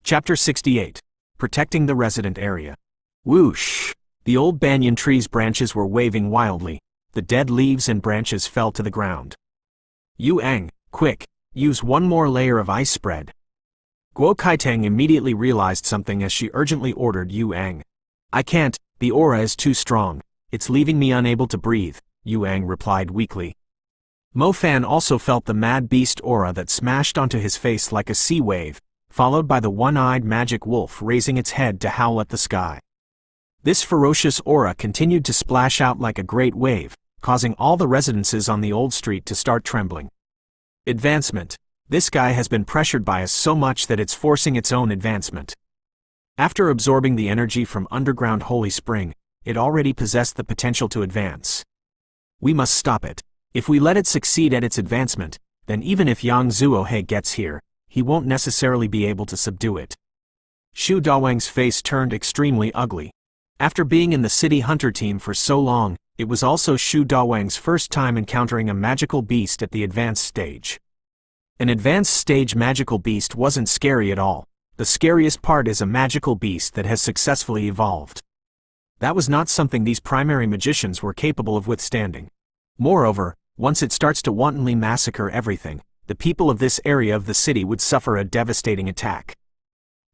Chapter 68. Protecting the Resident Area. Whoosh! The old banyan tree's branches were waving wildly. The dead leaves and branches fell to the ground. Yuang, quick, use one more layer of ice spread. Guo Kaitang immediately realized something as she urgently ordered Yuang. I can't, the aura is too strong. It's leaving me unable to breathe, Yuang replied weakly. Mo Fan also felt the mad beast aura that smashed onto his face like a sea wave, followed by the one-eyed magic wolf raising its head to howl at the sky. This ferocious aura continued to splash out like a great wave, causing all the residences on the old street to start trembling. Advancement. This guy has been pressured by us so much that it's forcing its own advancement. After absorbing the energy from underground Holy Spring, it already possessed the potential to advance. We must stop it. If we let it succeed at its advancement, then even if Yang Zuohe gets here, he won't necessarily be able to subdue it. Shu Dawang's face turned extremely ugly. After being in the city hunter team for so long, it was also Shu Dawang's first time encountering a magical beast at the advanced stage. An advanced stage magical beast wasn't scary at all. The scariest part is a magical beast that has successfully evolved. That was not something these primary magicians were capable of withstanding. Moreover, once it starts to wantonly massacre everything, the people of this area of the city would suffer a devastating attack.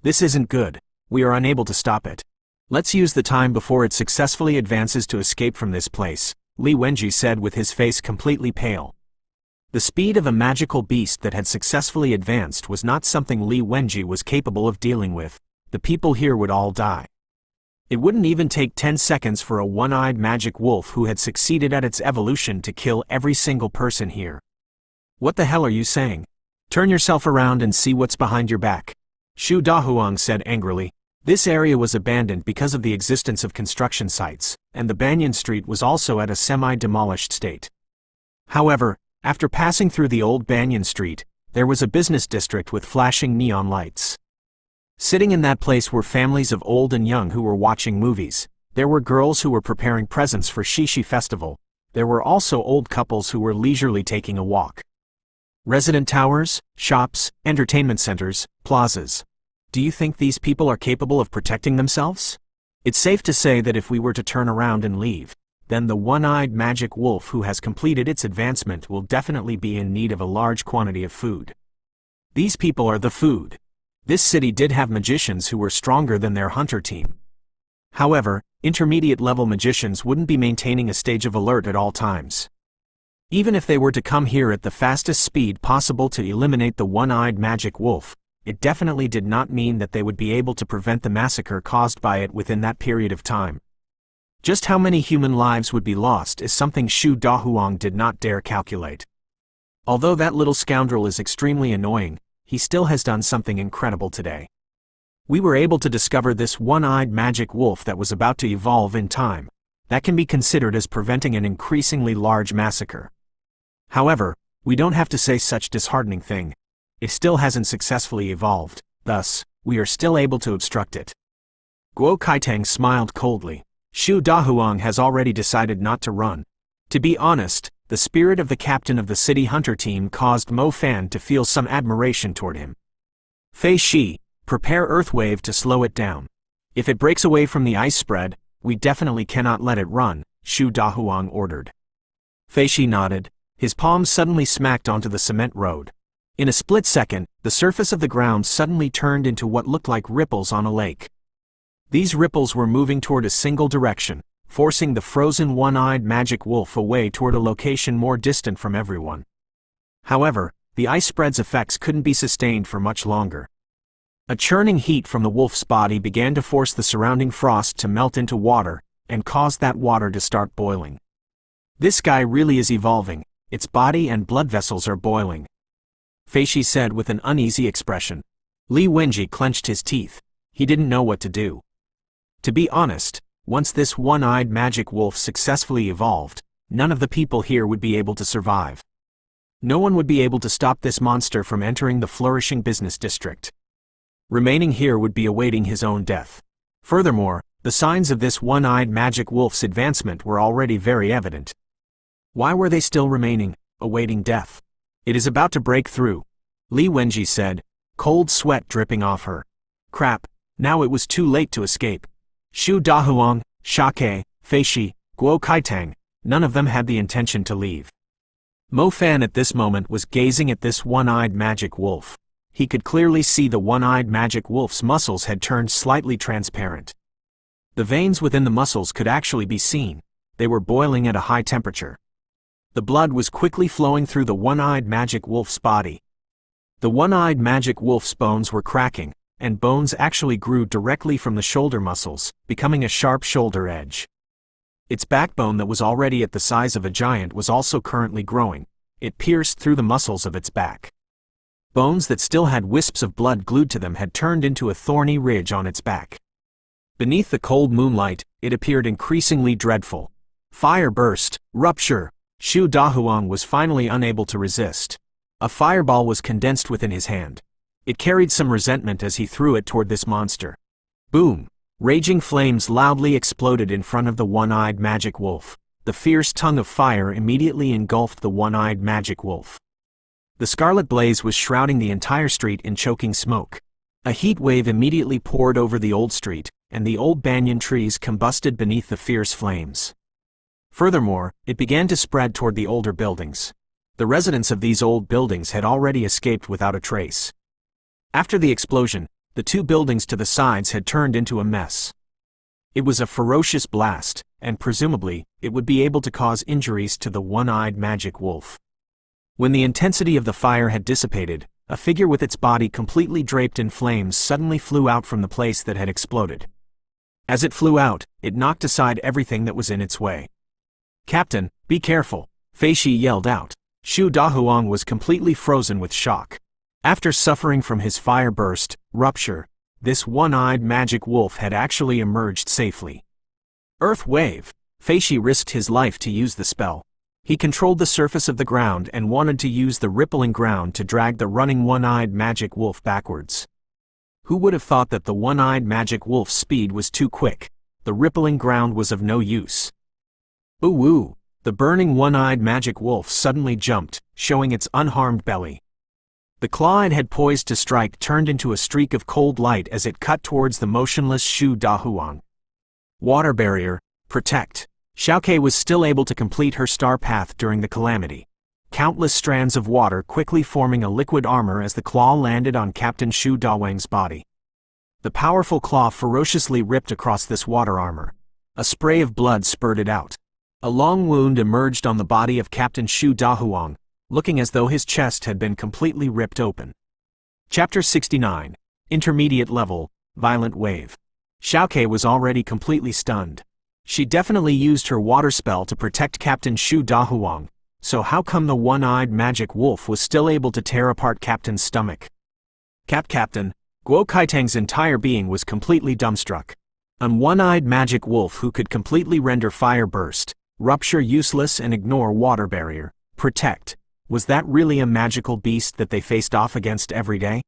This isn't good. We are unable to stop it. Let's use the time before it successfully advances to escape from this place, Li Wenji said with his face completely pale. The speed of a magical beast that had successfully advanced was not something Li Wenji was capable of dealing with. The people here would all die. It wouldn't even take 10 seconds for a one-eyed magic wolf who had succeeded at its evolution to kill every single person here. What the hell are you saying? Turn yourself around and see what's behind your back. Shu Dahuang said angrily. This area was abandoned because of the existence of construction sites, and the Banyan Street was also at a semi-demolished state. However, after passing through the old Banyan Street, there was a business district with flashing neon lights. Sitting in that place were families of old and young who were watching movies. There were girls who were preparing presents for Shishi Festival. There were also old couples who were leisurely taking a walk. Resident towers, shops, entertainment centers, plazas. Do you think these people are capable of protecting themselves? It's safe to say that if we were to turn around and leave, then the one-eyed magic wolf who has completed its advancement will definitely be in need of a large quantity of food. These people are the food. This city did have magicians who were stronger than their hunter team. However, intermediate-level magicians wouldn't be maintaining a stage of alert at all times. Even if they were to come here at the fastest speed possible to eliminate the one-eyed magic wolf, it definitely did not mean that they would be able to prevent the massacre caused by it within that period of time. Just how many human lives would be lost is something Shu Dahuang did not dare calculate. Although that little scoundrel is extremely annoying, he still has done something incredible today. We were able to discover this one-eyed magic wolf that was about to evolve in time. That can be considered as preventing an increasingly large massacre. However, we don't have to say such disheartening thing. It still hasn't successfully evolved, thus, we are still able to obstruct it. Guo Kaitang smiled coldly. Shu Dahuang has already decided not to run. To be honest, the spirit of the captain of the city hunter team caused Mo Fan to feel some admiration toward him. Fei Shi, prepare Earthwave to slow it down. If it breaks away from the ice spread, we definitely cannot let it run, Shu Dahuang ordered. Fei Shi nodded. His palms suddenly smacked onto the cement road. In a split second, the surface of the ground suddenly turned into what looked like ripples on a lake. These ripples were moving toward a single direction, forcing the frozen one-eyed magic wolf away toward a location more distant from everyone. However, the ice spread's effects couldn't be sustained for much longer. A churning heat from the wolf's body began to force the surrounding frost to melt into water, and caused that water to start boiling. This guy really is evolving. Its body and blood vessels are boiling, Fei Shi said with an uneasy expression. Li Wenji clenched his teeth. He didn't know what to do. To be honest, once this one-eyed magic wolf successfully evolved, none of the people here would be able to survive. No one would be able to stop this monster from entering the flourishing business district. Remaining here would be awaiting his own death. Furthermore, the signs of this one-eyed magic wolf's advancement were already very evident. Why were they still remaining, awaiting death? It is about to break through, Li Wenji said, cold sweat dripping off her. Crap, now it was too late to escape. Shu Dahuang, Xiaoke, Feishi, Guo Kaitang, none of them had the intention to leave. Mo Fan at this moment was gazing at this one-eyed magic wolf. He could clearly see the one-eyed magic wolf's muscles had turned slightly transparent. The veins within the muscles could actually be seen. They were boiling at a high temperature. The blood was quickly flowing through the one-eyed magic wolf's body. The one-eyed magic wolf's bones were cracking, and bones actually grew directly from the shoulder muscles, becoming a sharp shoulder edge. Its backbone that was already at the size of a giant was also currently growing. It pierced through the muscles of its back. Bones that still had wisps of blood glued to them had turned into a thorny ridge on its back. Beneath the cold moonlight, it appeared increasingly dreadful. Fire burst, rupture. Shu Dahuang was finally unable to resist. A fireball was condensed within his hand. It carried some resentment as he threw it toward this monster. Boom! Raging flames loudly exploded in front of the one-eyed magic wolf. The fierce tongue of fire immediately engulfed the one-eyed magic wolf. The scarlet blaze was shrouding the entire street in choking smoke. A heat wave immediately poured over the old street, and the old banyan trees combusted beneath the fierce flames. Furthermore, it began to spread toward the older buildings. The residents of these old buildings had already escaped without a trace. After the explosion, the two buildings to the sides had turned into a mess. It was a ferocious blast, and presumably, it would be able to cause injuries to the one-eyed magic wolf. When the intensity of the fire had dissipated, a figure with its body completely draped in flames suddenly flew out from the place that had exploded. As it flew out, it knocked aside everything that was in its way. "Captain, be careful," Feishi yelled out. Shu Dahuang was completely frozen with shock. After suffering from his fire burst, rupture, this one-eyed magic wolf had actually emerged safely. Earth wave. Feishi risked his life to use the spell. He controlled the surface of the ground and wanted to use the rippling ground to drag the running one-eyed magic wolf backwards. Who would have thought that the one-eyed magic wolf's speed was too quick? The rippling ground was of no use. Ooh ooh! The burning one-eyed magic wolf suddenly jumped, showing its unharmed belly. The claw it had poised to strike turned into a streak of cold light as it cut towards the motionless Shu Dahuang. Water barrier, protect. Xiaoke was still able to complete her star path during the calamity. Countless strands of water quickly forming a liquid armor as the claw landed on Captain Shu Dahuang's body. The powerful claw ferociously ripped across this water armor. A spray of blood spurted out. A long wound emerged on the body of Captain Shu Dahuang, looking as though his chest had been completely ripped open. Chapter 69. Intermediate Level, Violent Wave. Xiaoke was already completely stunned. She definitely used her water spell to protect Captain Shu Dahuang, so how come the one-eyed magic wolf was still able to tear apart Captain's stomach? Captain, Guo Kaitang's entire being was completely dumbstruck. An one-eyed magic wolf who could completely render fire burst, rupture useless and ignore water barrier, protect. Was that really a magical beast that they faced off against every day?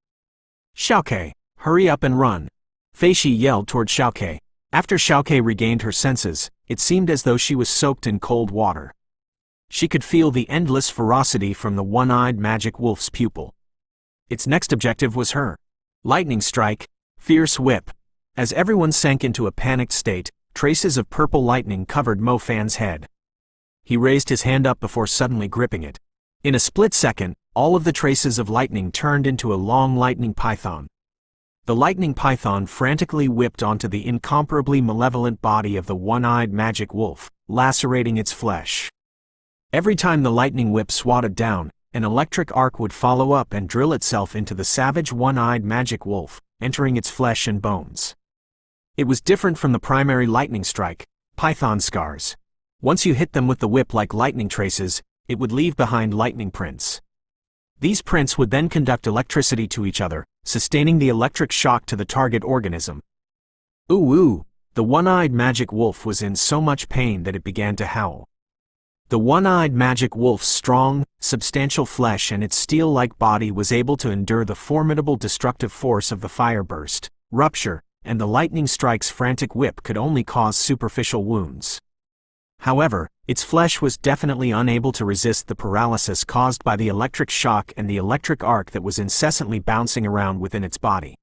Xiaoke, hurry up and run. Feishi yelled toward Xiaoke. After Xiaoke regained her senses, it seemed as though she was soaked in cold water. She could feel the endless ferocity from the one-eyed magic wolf's pupil. Its next objective was her. Lightning strike, fierce whip. As everyone sank into a panicked state, traces of purple lightning covered Mo Fan's head. He raised his hand up before suddenly gripping it. In a split second, all of the traces of lightning turned into a long lightning python. The lightning python frantically whipped onto the incomparably malevolent body of the one-eyed magic wolf, lacerating its flesh. Every time the lightning whip swatted down, an electric arc would follow up and drill itself into the savage one-eyed magic wolf, entering its flesh and bones. It was different from the primary lightning strike, python scars. Once you hit them with the whip like lightning traces, it would leave behind lightning prints. These prints would then conduct electricity to each other, sustaining the electric shock to the target organism. Ooh ooh! The one-eyed magic wolf was in so much pain that it began to howl. The one-eyed magic wolf's strong, substantial flesh and its steel-like body was able to endure the formidable destructive force of the fire burst, rupture, and the lightning strike's frantic whip could only cause superficial wounds. However, its flesh was definitely unable to resist the paralysis caused by the electric shock and the electric arc that was incessantly bouncing around within its body.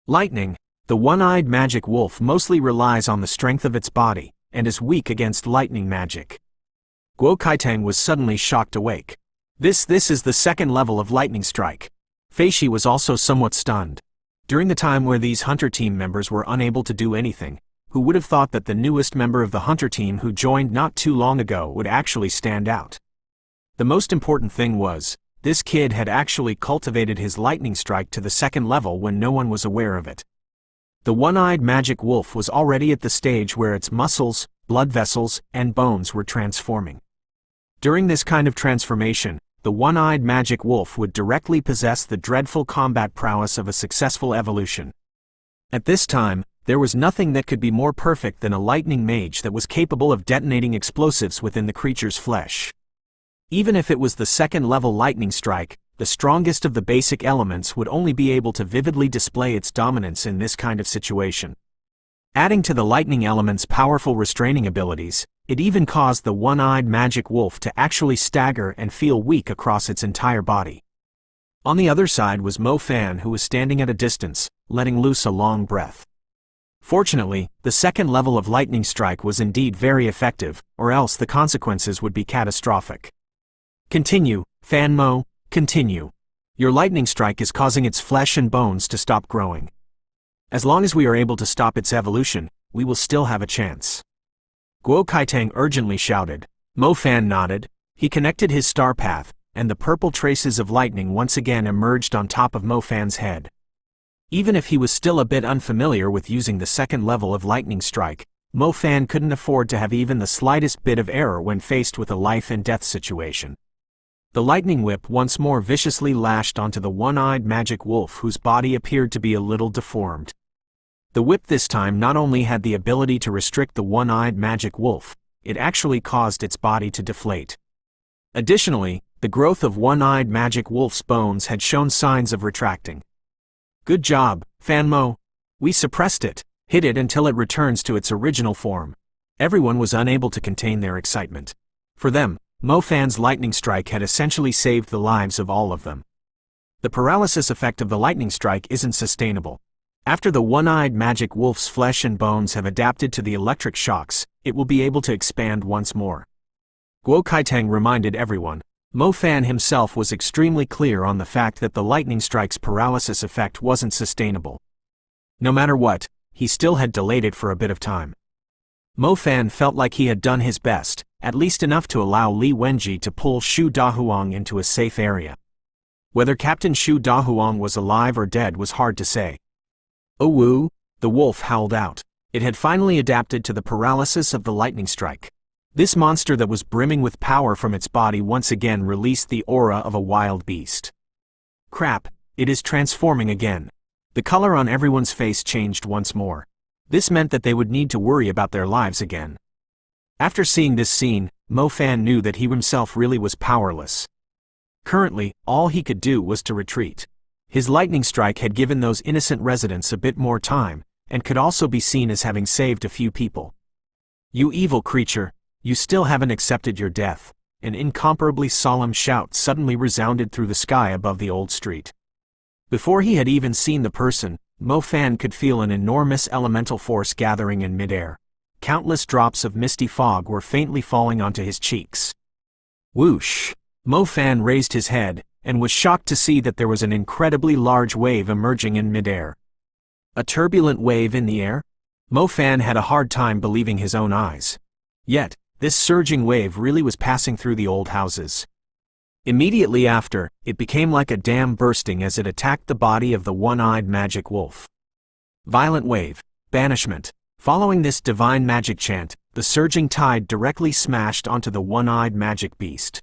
Lightning, the one-eyed magic wolf mostly relies on the strength of its body, and is weak against lightning magic. Guo Kaitang was suddenly shocked awake. This is the second level of lightning strike. Fei Shi was also somewhat stunned. During the time where these hunter team members were unable to do anything, who would have thought that the newest member of the hunter team who joined not too long ago would actually stand out? The most important thing was, this kid had actually cultivated his lightning strike to the second level when no one was aware of it. The one-eyed magic wolf was already at the stage where its muscles, blood vessels, and bones were transforming. During this kind of transformation, the one-eyed magic wolf would directly possess the dreadful combat prowess of a successful evolution. At this time, there was nothing that could be more perfect than a lightning mage that was capable of detonating explosives within the creature's flesh. Even if it was the second-level lightning strike, the strongest of the basic elements would only be able to vividly display its dominance in this kind of situation. Adding to the lightning element's powerful restraining abilities, it even caused the one-eyed magic wolf to actually stagger and feel weak across its entire body. On the other side was Mo Fan, who was standing at a distance, letting loose a long breath. Fortunately, the second level of lightning strike was indeed very effective, or else the consequences would be catastrophic. Continue, Fan Mo, continue. Your lightning strike is causing its flesh and bones to stop growing. As long as we are able to stop its evolution, we will still have a chance. Guo Kaitang urgently shouted. Mo Fan nodded. He connected his star path, and the purple traces of lightning once again emerged on top of Mo Fan's head. Even if he was still a bit unfamiliar with using the second level of lightning strike, Mo Fan couldn't afford to have even the slightest bit of error when faced with a life-and-death situation. The lightning whip once more viciously lashed onto the one-eyed magic wolf, whose body appeared to be a little deformed. The whip this time not only had the ability to restrict the one-eyed magic wolf, it actually caused its body to deflate. Additionally, the growth of one-eyed magic wolf's bones had shown signs of retracting. Good job, Fan Mo. We suppressed it, hid it until it returns to its original form. Everyone was unable to contain their excitement. For them, Mo Fan's lightning strike had essentially saved the lives of all of them. The paralysis effect of the lightning strike isn't sustainable. After the one-eyed magic wolf's flesh and bones have adapted to the electric shocks, it will be able to expand once more. Guo Kaitang reminded everyone. Mo Fan himself was extremely clear on the fact that the lightning strike's paralysis effect wasn't sustainable. No matter what, he still had delayed it for a bit of time. Mo Fan felt like he had done his best, at least enough to allow Li Wenji to pull Shu Dahuang into a safe area. Whether Captain Shu Dahuang was alive or dead was hard to say. Oh woo, the wolf howled out. It had finally adapted to the paralysis of the lightning strike. This monster that was brimming with power from its body once again released the aura of a wild beast. Crap, it is transforming again. The color on everyone's face changed once more. This meant that they would need to worry about their lives again. After seeing this scene, Mo Fan knew that he himself really was powerless. Currently, all he could do was to retreat. His lightning strike had given those innocent residents a bit more time, and could also be seen as having saved a few people. You evil creature, you still haven't accepted your death. An incomparably solemn shout suddenly resounded through the sky above the old street. Before he had even seen the person, Mo Fan could feel an enormous elemental force gathering in midair. Countless drops of misty fog were faintly falling onto his cheeks. Whoosh! Mo Fan raised his head, and was shocked to see that there was an incredibly large wave emerging in midair. A turbulent wave in the air? Mo Fan had a hard time believing his own eyes. Yet, this surging wave really was passing through the old houses. Immediately after, it became like a dam bursting as it attacked the body of the one-eyed magic wolf. Violent wave, banishment. Following this divine magic chant, the surging tide directly smashed onto the one-eyed magic beast.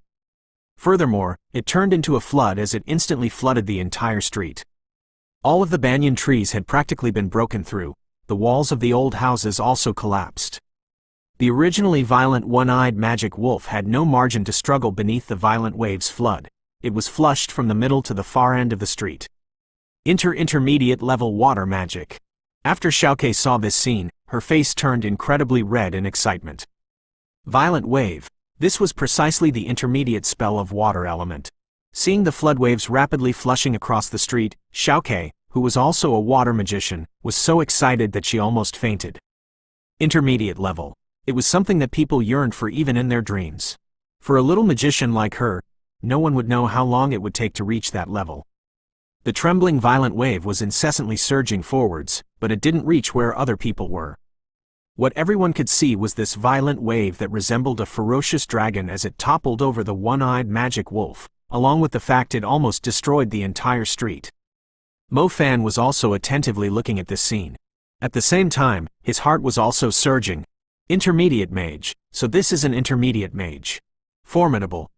Furthermore, it turned into a flood as it instantly flooded the entire street. All of the banyan trees had practically been broken through. The walls of the old houses also collapsed. The originally violent one-eyed magic wolf had no margin to struggle beneath the violent wave's flood. It was flushed from the middle to the far end of the street. Intermediate level water magic. After Xiaoke saw this scene, her face turned incredibly red in excitement. Violent wave. This was precisely the intermediate spell of water element. Seeing the flood waves rapidly flushing across the street, Xiaoke, who was also a water magician, was so excited that she almost fainted. Intermediate level. It was something that people yearned for even in their dreams. For a little magician like her, no one would know how long it would take to reach that level. The trembling violent wave was incessantly surging forwards, but it didn't reach where other people were. What everyone could see was this violent wave that resembled a ferocious dragon as it toppled over the one-eyed magic wolf, along with the fact it almost destroyed the entire street. Mo Fan was also attentively looking at this scene. At the same time, his heart was also surging. Intermediate mage, so this is an intermediate mage. Formidable,